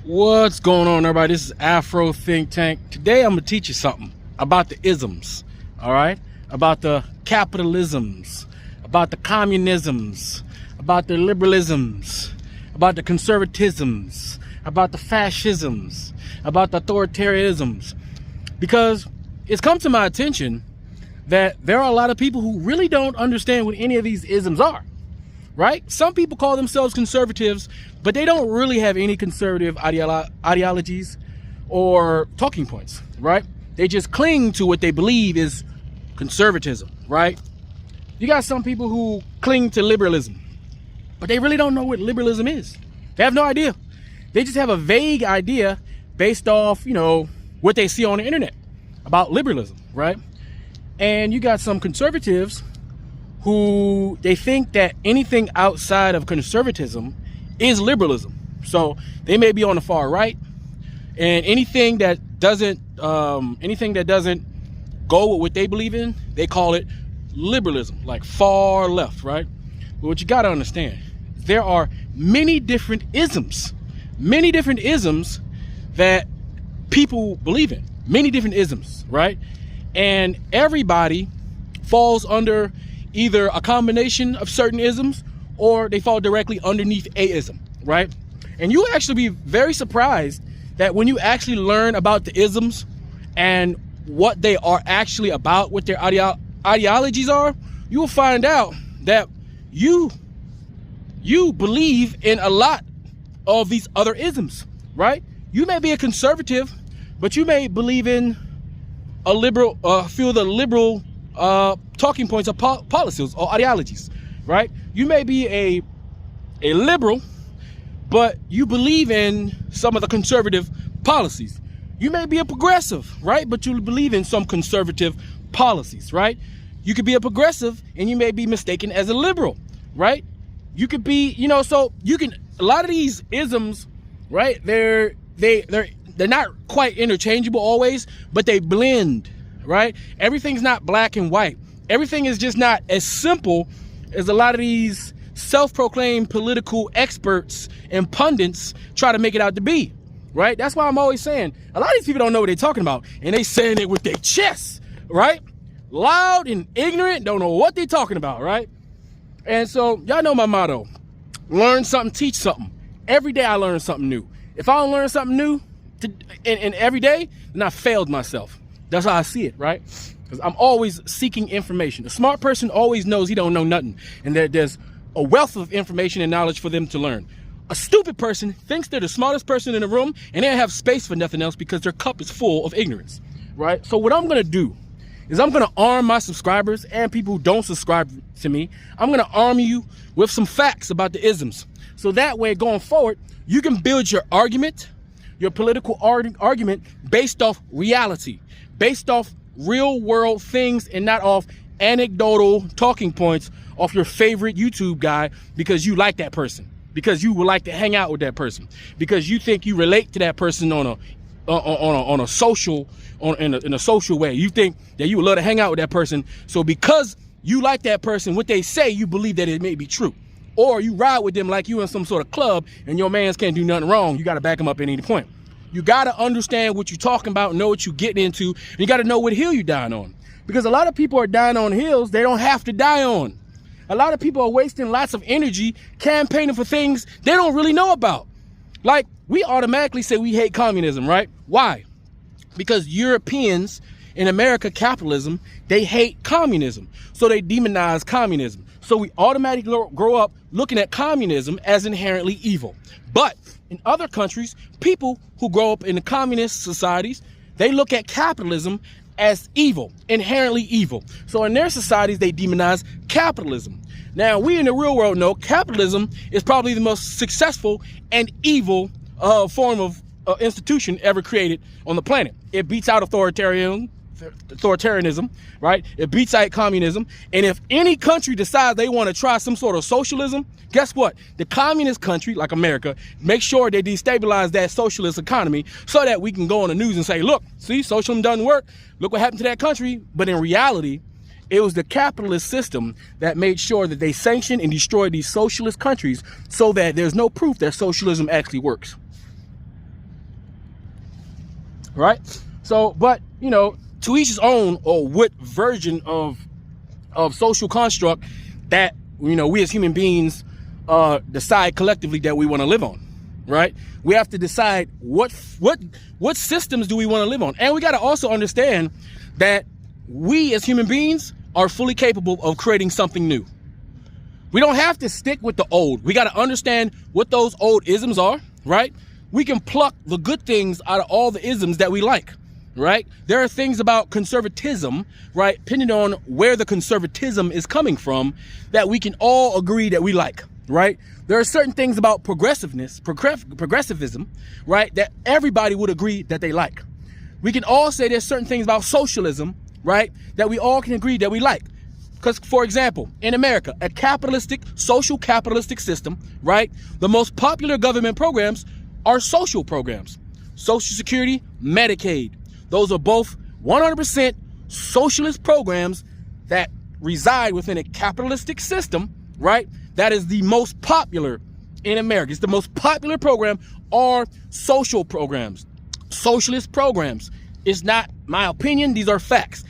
What's going on, everybody? This is Afro Think Tank. Today I'm gonna teach you something about the isms, all right? About the capitalisms, about the communisms, about the liberalisms, about the conservatisms, about the fascisms, about the authoritarianisms. Because it's come to my attention that there are a lot of people who really don't understand what any of these isms are, right? Some people call themselves conservatives, but they don't really have any conservative ideologies or talking points, right? They just cling to what they believe is conservatism, right? You got some people who cling to liberalism, but they really don't know what liberalism is. They have no idea. They just have a vague idea based off, what they see on the internet about liberalism, right? And you got some conservatives who they think that anything outside of conservatism is liberalism. So they may be on the far right, and anything that doesn't go with what they believe in, they call it liberalism, like far left, right? But what you got to understand, there are many different isms that people believe in, many different isms, right? And everybody falls under either a combination of certain isms or they fall directly underneath a ism, right? And you actually be very surprised that when you actually learn about the isms and what they are actually about, what their ideologies are, you will find out that you believe in a lot of these other isms, right? You may be a conservative, but you may believe in a liberal, feel the liberal talking points of policies or ideologies, right? You may be a liberal, but you believe in some of the conservative policies. You may be a progressive, right? But you believe in some conservative policies, right? You could be a progressive and you may be mistaken as a liberal, right? You could be, so you can, a lot of these isms, right? They're not quite interchangeable always, but they blend, right? Everything's not black and white. Everything is just not as simple as a lot of these self-proclaimed political experts and pundits try to make it out to be, right? That's why I'm always saying, a lot of these people don't know what they're talking about, and they saying it with their chest, right? Loud and ignorant, don't know what they're talking about, right? And so, y'all know my motto, learn something, teach something. Every day I learn something new. If I don't learn something new in every day, then I failed myself. That's how I see it, right? Because I'm always seeking information. A smart person always knows he don't know nothing, and there's a wealth of information and knowledge for them to learn. A stupid person thinks they're the smartest person in the room, and they don't have space for nothing else because their cup is full of ignorance, right? So what I'm gonna do is I'm gonna arm my subscribers and people who don't subscribe to me. I'm gonna arm you with some facts about the isms. So that way, going forward, you can build your argument, your political argument based off reality, based off real world things and not off anecdotal talking points off your favorite YouTube guy because you like that person, because you would like to hang out with that person, because you think you relate to that person in a social way. You think that you would love to hang out with that person. So because you like that person, what they say, you believe that it may be true. Or you ride with them like you in some sort of club and your mans can't do nothing wrong. You got to back them up at any point. You got to understand what you're talking about, know what you're getting into, and you got to know what hill you're dying on. Because a lot of people are dying on hills they don't have to die on. A lot of people are wasting lots of energy campaigning for things they don't really know about. Like, we automatically say we hate communism, right? Why? Because Europeans in America, capitalism, they hate communism. So they demonize communism. So we automatically grow up looking at communism as inherently evil. But in other countries, people who grow up in the communist societies, they look at capitalism as evil, inherently evil. So in their societies, they demonize capitalism. Now, we in the real world know capitalism is probably the most successful and evil form of institution ever created on the planet. It beats out authoritarianism, right? It beats out communism. And if any country decides they want to try some sort of socialism, guess what? The communist country, like America, make sure they destabilize that socialist economy so that we can go on the news and say, look, see, socialism doesn't work. Look what happened to that country. But in reality, it was the capitalist system that made sure that they sanctioned and destroyed these socialist countries so that there's no proof that socialism actually works. right? So, but, you know, to each his own, or what version of social construct that, you know, we as human beings decide collectively that we want to live on, right? We have to decide what systems do we want to live on. And we got to also understand that we as human beings are fully capable of creating something new. We don't have to stick with the old. We got to understand what those old isms are, right? We can pluck the good things out of all the isms that we like, right? There are things about conservatism, right, depending on where the conservatism is coming from, that we can all agree that we like, right? There are certain things about progressivism, right, that everybody would agree that they like. We can all say there's certain things about socialism, right, that we all can agree that we like. Because, for example, in America, a capitalistic, social capitalistic system, right, the most popular government programs are social programs. Social Security, Medicaid. Those are both 100% socialist programs that reside within a capitalistic system, right, that is the most popular in America. It's the most popular program are social programs, socialist programs. It's not my opinion. These are facts.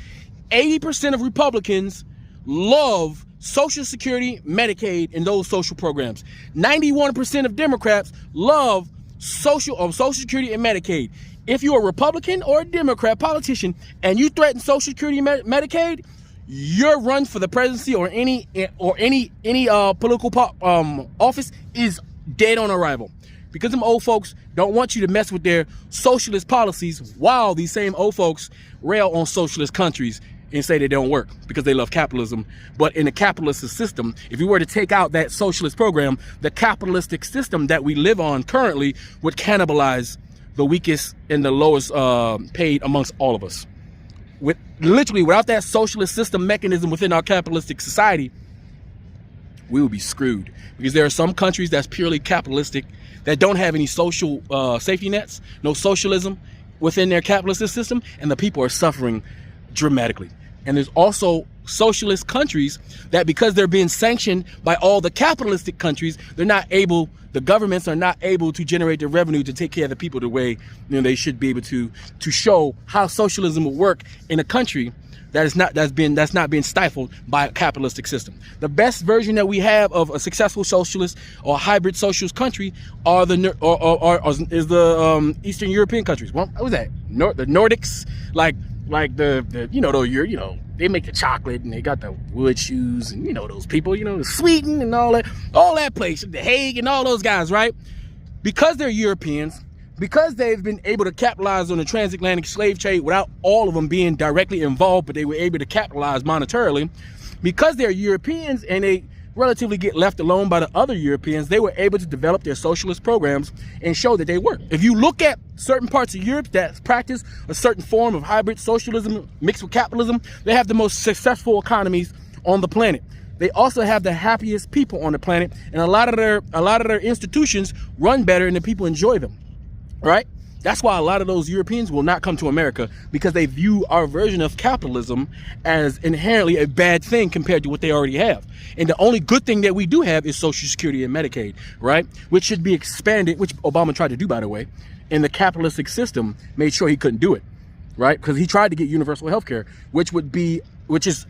80% of Republicans love Social Security, Medicaid, and those social programs. 91% of Democrats love Social Security and Medicaid. If you're a Republican or a Democrat politician and you threaten Social Security and Medicaid, your run for the presidency or any political office is dead on arrival. Because them old folks don't want you to mess with their socialist policies, while these same old folks rail on socialist countries and say they don't work because they love capitalism. But in the capitalist system, if you were to take out that socialist program, the capitalistic system that we live on currently would cannibalize the weakest and the lowest paid amongst all of us. Literally, without that socialist system mechanism within our capitalistic society, we would be screwed. Because there are some countries that's purely capitalistic that don't have any social safety nets, no socialism within their capitalist system, and the people are suffering dramatically. And there's also socialist countries that, because they're being sanctioned by all the capitalistic countries, the governments are not able to generate the revenue to take care of the people the way, you know, they should be able to show how socialism will work in a country that's not being stifled by a capitalistic system. The best version that we have of a successful socialist or hybrid socialist country are is the Eastern European countries. What was that? The Nordics, like they make the chocolate and they got the wood shoes and, you know, those people, you know, Sweden and all that place, The Hague and all those guys, right? Because they're Europeans, because they've been able to capitalize on the transatlantic slave trade without all of them being directly involved, but they were able to capitalize monetarily, because they're Europeans and they relatively get left alone by the other Europeans, they were able to develop their socialist programs and show that they work. If you look at certain parts of Europe that practice a certain form of hybrid socialism mixed with capitalism, they have the most successful economies on the planet. They also have the happiest people on the planet, and a lot of their institutions run better and the people enjoy them, right? That's why a lot of those Europeans will not come to America, because they view our version of capitalism as inherently a bad thing compared to what they already have. And the only good thing that we do have is Social Security and Medicaid, right? Which should be expanded, which Obama tried to do, by the way. And the capitalistic system made sure he couldn't do it, right? Because he tried to get universal health care, which is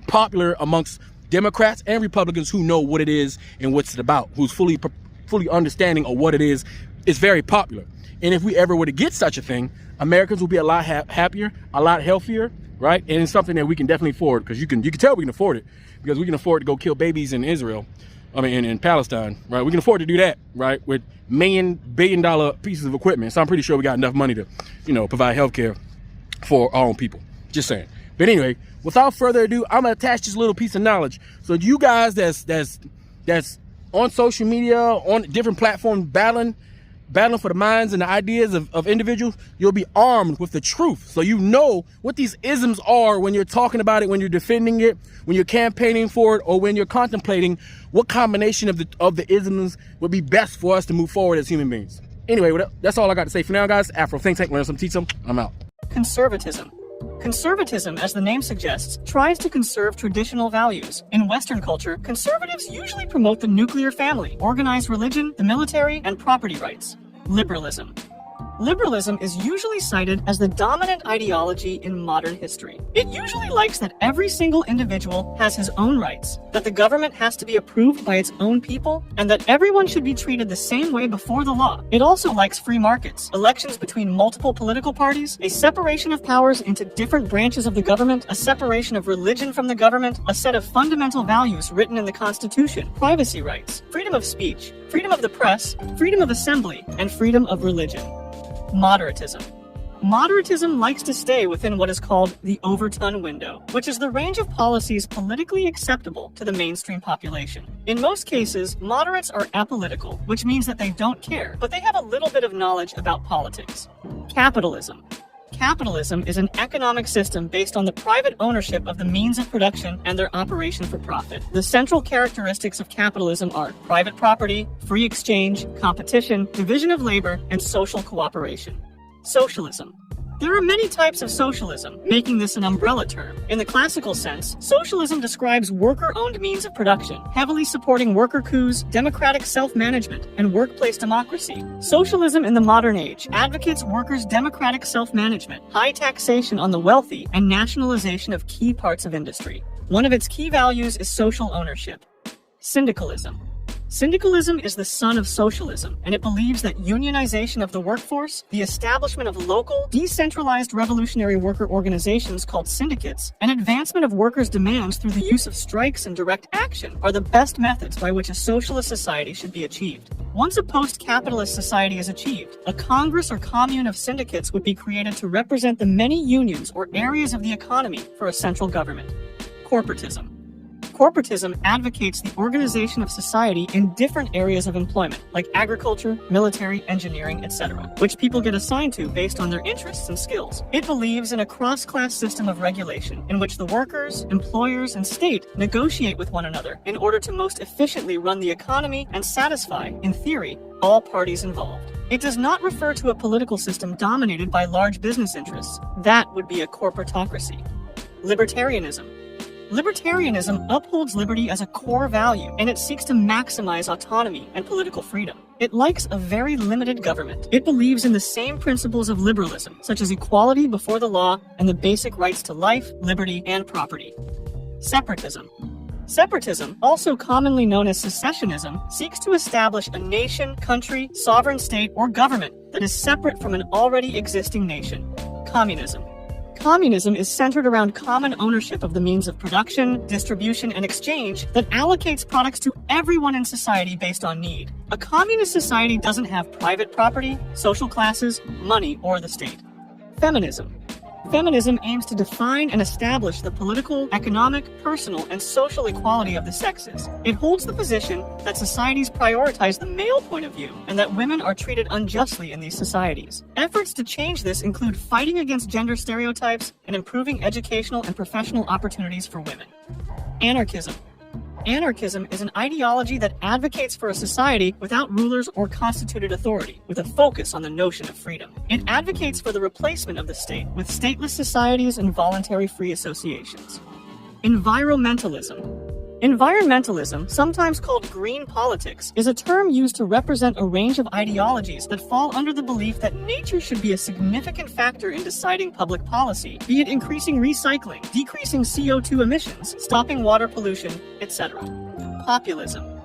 popular amongst Democrats and Republicans who know what it is and what's it about, who's fully understanding of what it is. It's very popular. And if we ever were to get such a thing, Americans will be a lot happier, a lot healthier, right? And it's something that we can definitely afford, because you can tell we can afford it, because we can afford to go kill babies in in Palestine, right? We can afford to do that, right? With billion-dollar pieces of equipment. So I'm pretty sure we got enough money to, you know, provide healthcare for our own people. Just saying. But anyway, without further ado, I'm gonna attach this little piece of knowledge. So you guys that's on social media, on different platforms, battling for the minds and the ideas of individuals, you'll be armed with the truth. So you know what these isms are when you're talking about it, when you're defending it, when you're campaigning for it, or when you're contemplating what combination of the isms would be best for us to move forward as human beings. Anyway, that's all I got to say for now, guys. Afro Think Tank, learn some, teach some. I'm out. Conservatism. Conservatism, as the name suggests, tries to conserve traditional values. In Western culture, conservatives usually promote the nuclear family, organized religion, the military, and property rights. Liberalism. Liberalism is usually cited as the dominant ideology in modern history. It usually likes that every single individual has his own rights, that the government has to be approved by its own people, and that everyone should be treated the same way before the law. It also likes free markets, elections between multiple political parties, a separation of powers into different branches of the government, a separation of religion from the government, a set of fundamental values written in the Constitution, privacy rights, freedom of speech, freedom of the press, freedom of assembly, and freedom of religion. Moderatism. Moderatism likes to stay within what is called the Overton window, which is the range of policies politically acceptable to the mainstream population. In most cases, moderates are apolitical, which means that they don't care, but they have a little bit of knowledge about politics. Capitalism. Capitalism is an economic system based on the private ownership of the means of production and their operation for profit. The central characteristics of capitalism are private property, free exchange, competition, division of labor, and social cooperation. Socialism. There are many types of socialism, making this an umbrella term. In the classical sense, socialism describes worker-owned means of production, heavily supporting worker coups, democratic self-management, and workplace democracy. Socialism in the modern age advocates workers' democratic self-management, high taxation on the wealthy, and nationalization of key parts of industry. One of its key values is social ownership. Syndicalism. Syndicalism is the son of socialism, and it believes that unionization of the workforce, the establishment of local, decentralized revolutionary worker organizations called syndicates, and advancement of workers' demands through the use of strikes and direct action are the best methods by which a socialist society should be achieved. Once a post-capitalist society is achieved, a congress or commune of syndicates would be created to represent the many unions or areas of the economy for a central government. Corporatism. Corporatism advocates the organization of society in different areas of employment, like agriculture, military, engineering, etc., which people get assigned to based on their interests and skills. It believes in a cross-class system of regulation, in which the workers, employers, and state negotiate with one another in order to most efficiently run the economy and satisfy, in theory, all parties involved. It does not refer to a political system dominated by large business interests. That would be a corporatocracy. Libertarianism. Libertarianism upholds liberty as a core value, and it seeks to maximize autonomy and political freedom. It likes a very limited government. It believes in the same principles of liberalism, such as equality before the law and the basic rights to life, liberty, and property. Separatism. Separatism, also commonly known as secessionism, seeks to establish a nation, country, sovereign state, or government that is separate from an already existing nation. Communism. Communism is centered around common ownership of the means of production, distribution, and exchange that allocates products to everyone in society based on need. A communist society doesn't have private property, social classes, money, or the state. Feminism. Feminism aims to define and establish the political, economic, personal, and social equality of the sexes. It holds the position that societies prioritize the male point of view and that women are treated unjustly in these societies. Efforts to change this include fighting against gender stereotypes and improving educational and professional opportunities for women. Anarchism. Anarchism is an ideology that advocates for a society without rulers or constituted authority, with a focus on the notion of freedom. It advocates for the replacement of the state with stateless societies and voluntary free associations. Environmentalism. Environmentalism, sometimes called green politics, is a term used to represent a range of ideologies that fall under the belief that nature should be a significant factor in deciding public policy, be it increasing recycling, decreasing CO2 emissions, stopping water pollution, etc. Populism.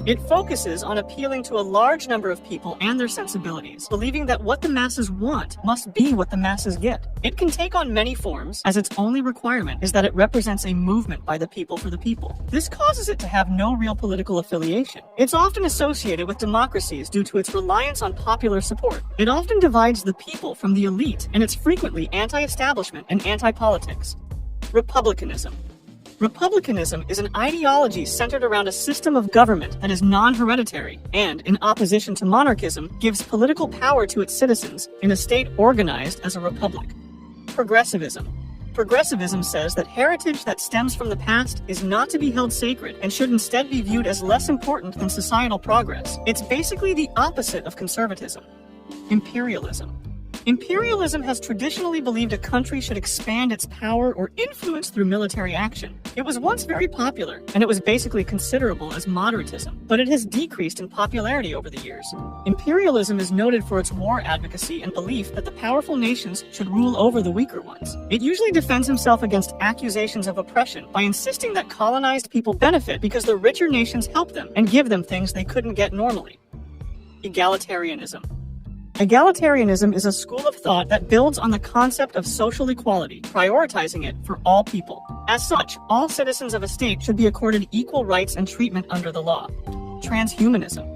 It focuses on appealing to a large number of people and their sensibilities, believing that what the masses want must be what the masses get. It can take on many forms, as its only requirement is that it represents a movement by the people for the people. This causes it to have no real political affiliation. It's often associated with democracies due to its reliance on popular support. It often divides the people from the elite, and it's frequently anti-establishment and anti-politics. Republicanism. Republicanism is an ideology centered around a system of government that is non-hereditary and, in opposition to monarchism, gives political power to its citizens in a state organized as a republic. Progressivism. Progressivism says that heritage that stems from the past is not to be held sacred and should instead be viewed as less important than societal progress. It's basically the opposite of conservatism. Imperialism. Imperialism has traditionally believed a country should expand its power or influence through military action. It was once very popular, and it was basically considerable as moderatism, but it has decreased in popularity over the years. Imperialism is noted for its war advocacy and belief that the powerful nations should rule over the weaker ones. It usually defends himself against accusations of oppression by insisting that colonized people benefit because the richer nations help them and give them things they couldn't get normally. Egalitarianism. Egalitarianism is a school of thought that builds on the concept of social equality, prioritizing it for all people. As such, all citizens of a state should be accorded equal rights and treatment under the law. Transhumanism.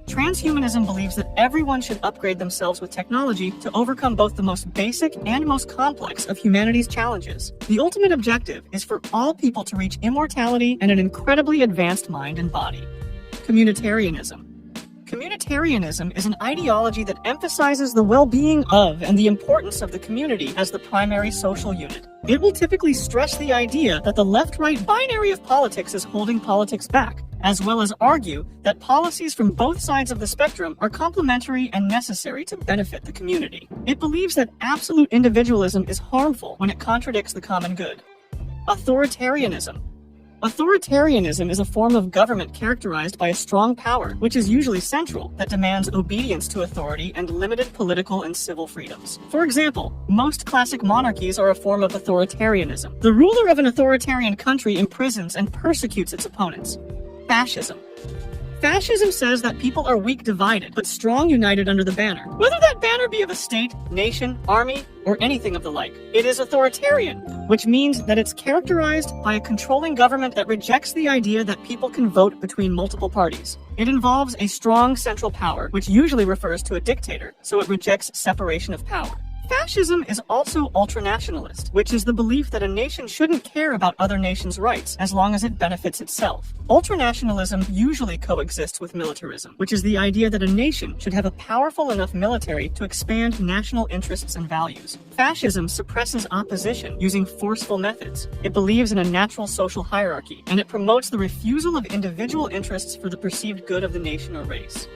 Transhumanism believes that everyone should upgrade themselves with technology to overcome both the most basic and most complex of humanity's challenges. The ultimate objective is for all people to reach immortality and an incredibly advanced mind and body. Communitarianism. Communitarianism is an ideology that emphasizes the well-being of and the importance of the community as the primary social unit. It will typically stress the idea that the left-right binary of politics is holding politics back, as well as argue that policies from both sides of the spectrum are complementary and necessary to benefit the community. It believes that absolute individualism is harmful when it contradicts the common good. Authoritarianism. Authoritarianism is a form of government characterized by a strong power, which is usually central, that demands obedience to authority and limited political and civil freedoms. For example, most classic monarchies are a form of authoritarianism. The ruler of an authoritarian country imprisons and persecutes its opponents. Fascism. Fascism says that people are weak divided, but strong united under the banner. Whether that banner be of a state, nation, army, or anything of the like. It is authoritarian, which means that it's characterized by a controlling government that rejects the idea that people can vote between multiple parties. It involves a strong central power, which usually refers to a dictator, so it rejects separation of power. Fascism is also ultranationalist, which is the belief that a nation shouldn't care about other nations' rights as long as it benefits itself. Ultranationalism usually coexists with militarism, which is the idea that a nation should have a powerful enough military to expand national interests and values. Fascism suppresses opposition using forceful methods. It believes in a natural social hierarchy, and it promotes the refusal of individual interests for the perceived good of the nation or race.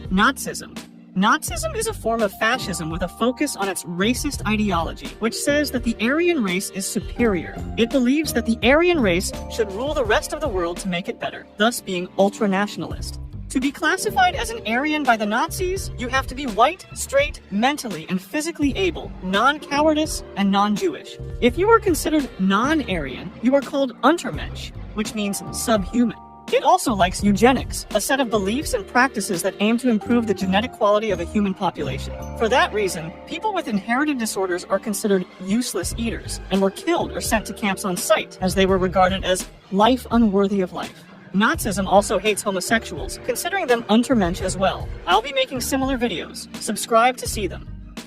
Nazism. Nazism is a form of fascism with a focus on its racist ideology, which says that the Aryan race is superior. It believes that the Aryan race should rule the rest of the world to make it better, thus being ultranationalist. To be classified as an Aryan by the Nazis, you have to be white, straight, mentally and physically able, non-cowardice, and non-Jewish. If you are considered non-Aryan, you are called Untermensch, which means subhuman. It also likes eugenics, a set of beliefs and practices that aim to improve the genetic quality of a human population. For that reason, people with inherited disorders are considered useless eaters and were killed or sent to camps on sight, as they were regarded as life unworthy of life. Nazism also hates homosexuals, considering them Untermensch as well. I'll be making similar videos. Subscribe to see them.